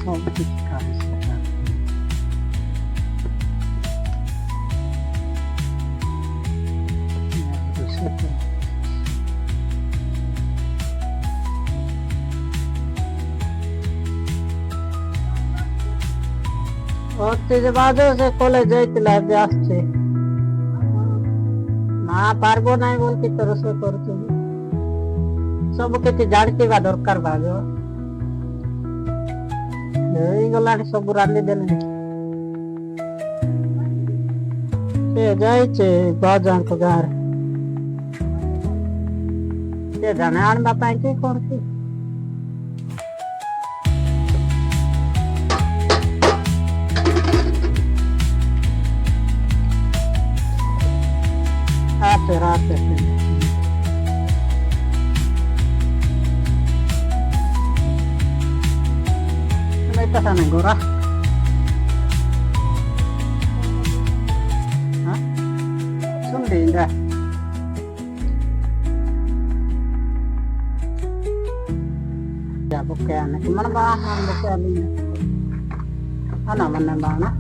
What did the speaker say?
सब कुछ खाई सकता যে বাদে সে কলেজ যাইছিল আজ আসছে না পারবো নাই বলতে তো রসই করছি सब কিছু জানিবা দরকার ভাবে এইগুলানি ସବୁ ରାନ୍ଧି ଦେଲେଣି ସେ ଯାଇଛି ବାଜାଙ୍କ ଗାଁରେ ସେ ଜାଣେ ଆଣିବା ପାଇଁ କି କରୁଛି आते राते Ito sana gora. Ha? Sundin dah. Ya bukan. Mana bahan bukan ini. Mana mana bahan?